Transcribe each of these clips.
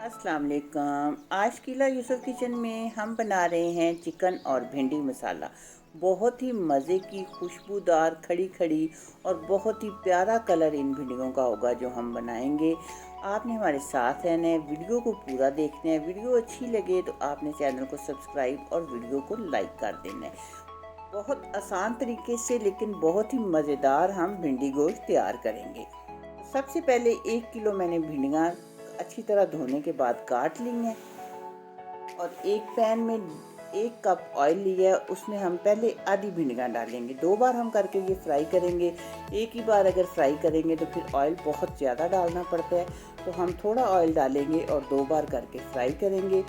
अस्सलाम वालेकुम। आज कीला यूसुफ किचन में हम बना रहे हैं चिकन और भिंडी मसाला। बहुत ही मज़े की खुशबूदार खड़ी खड़ी और बहुत ही प्यारा कलर इन भिंडियों का होगा जो हम बनाएंगे। आपने हमारे साथ रहना है, वीडियो को पूरा देखना है। वीडियो अच्छी लगे तो आपने चैनल को सब्सक्राइब और वीडियो को लाइक कर देना है। बहुत आसान तरीके से लेकिन बहुत ही मज़ेदार हम भिंडी गोश्त तैयार करेंगे। सबसे पहले 1 किलो मैंने भिंडियाँ अच्छी तरह धोने के बाद काट ली हैं और एक पैन में 1 कप ऑयल लिया है। उसमें हम पहले आधी भिंडियाँ डालेंगे। 2 बार हम करके ये फ्राई करेंगे। एक ही बार अगर फ्राई करेंगे तो फिर ऑयल बहुत ज़्यादा डालना पड़ता है, तो हम थोड़ा ऑयल डालेंगे और 2 बार करके फ्राई करेंगे।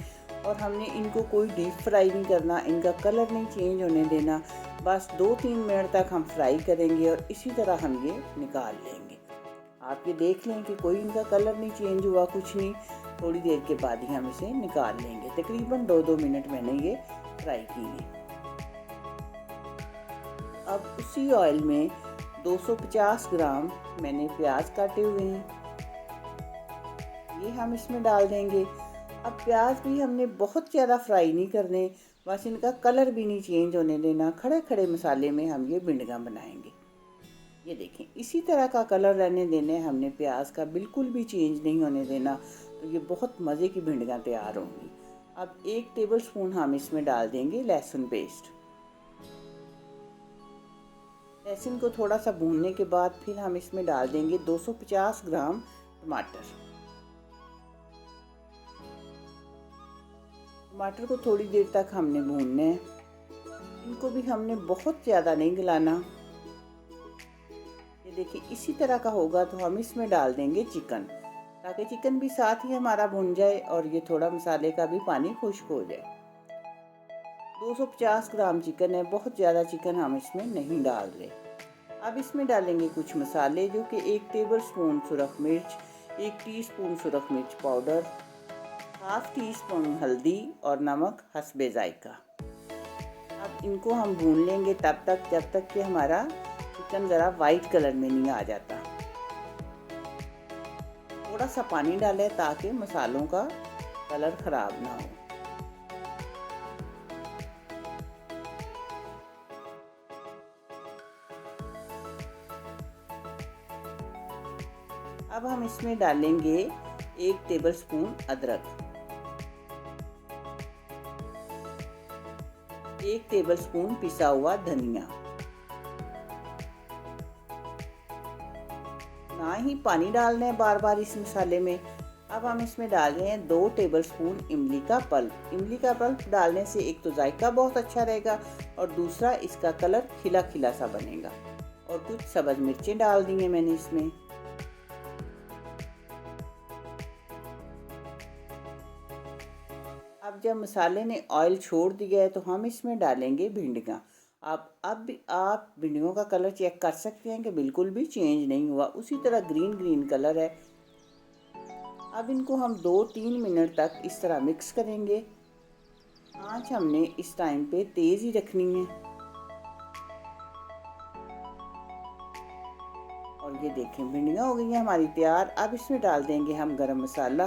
और हमने इनको कोई डीप फ्राई नहीं करना, इनका कलर नहीं चेंज होने देना। बस 2-3 मिनट तक हम फ्राई करेंगे और इसी तरह हम ये निकाल लेंगे। आप ये देख लें कि कोई इनका कलर नहीं चेंज हुआ, कुछ नहीं। थोड़ी देर के बाद ही हम इसे निकाल लेंगे। तकरीबन 2-2 मिनट मैंने ये फ्राई की है। अब उसी ऑयल में 250 ग्राम मैंने प्याज काटे हुए हैं, ये हम इसमें डाल देंगे। अब प्याज भी हमने बहुत ज़्यादा फ्राई नहीं करने, बस इनका कलर भी नहीं चेंज होने देना। खड़े खड़े मसाले में हम ये भिंडियाँ बनाएंगे। ये देखें, इसी तरह का कलर रहने देना है हमने, प्याज का बिल्कुल भी चेंज नहीं होने देना। तो ये बहुत मज़े की भिंडियाँ तैयार होंगी। अब 1 टेबलस्पून हम इसमें डाल देंगे लहसुन पेस्ट। लहसुन को थोड़ा सा भूनने के बाद फिर हम इसमें डाल देंगे 250 ग्राम टमाटर। टमाटर को थोड़ी देर तक हमने भूनना है। इनको भी हमने बहुत ज़्यादा नहीं गलाना। ये देखिए, इसी तरह का होगा तो हम इसमें डाल देंगे चिकन, ताकि चिकन भी साथ ही हमारा भुन जाए और ये थोड़ा मसाले का भी पानी खुश्क हो जाए। 250 ग्राम चिकन है, बहुत ज़्यादा चिकन हम इसमें नहीं डाल रहे। अब इसमें डालेंगे कुछ मसाले, जो कि 1 टेबलस्पून सुरख मिर्च, 1 टीस्पून सुरख मिर्च पाउडर, हाफ टी स्पून हल्दी और नमक हस्बे जायका। अब इनको हम भून लेंगे तब तक जब तक कि हमारा चिकन ज़रा वाइट कलर में नहीं आ जाता। थोड़ा सा पानी डालें ताकि मसालों का कलर ख़राब ना हो। अब हम इसमें डालेंगे 1 टेबलस्पून अदरक, 1 टेबलस्पून पिसा हुआ धनिया। ना ही पानी डालना है बार बार इस मसाले में। अब हम इसमें डाल रहे हैं 2 टेबलस्पून इमली का पल्प। इमली का पल्प डालने से एक तो जायका बहुत अच्छा रहेगा और दूसरा इसका कलर खिला खिला सा बनेगा। और कुछ सब्ज़ मिर्चें डाल दी हैं मैंने इसमें। अब जब मसाले ने ऑयल छोड़ दिया है तो हम इसमें डालेंगे भिंडियाँ। अब आप भिंडियों का कलर चेक कर सकते हैं कि बिल्कुल भी चेंज नहीं हुआ, उसी तरह ग्रीन ग्रीन कलर है। अब इनको हम 2-3 मिनट तक इस तरह मिक्स करेंगे। आँच हमने इस टाइम पे तेज़ ही रखनी है। और ये देखें, भिंडियाँ हो गई हैं हमारी तैयार। अब इसमें डाल देंगे हम गरम मसाला।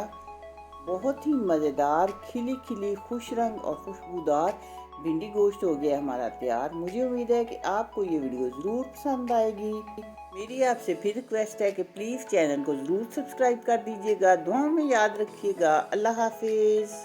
बहुत ही मज़ेदार खिली खिली खुश रंग और खुशबूदार भिंडी गोश्त हो गया हमारा तैयार। मुझे उम्मीद है कि आपको ये वीडियो ज़रूर पसंद आएगी। मेरी आपसे फिर रिक्वेस्ट है कि प्लीज़ चैनल को ज़रूर सब्सक्राइब कर दीजिएगा। दुआ में याद रखिएगा। अल्लाह हाफिज़।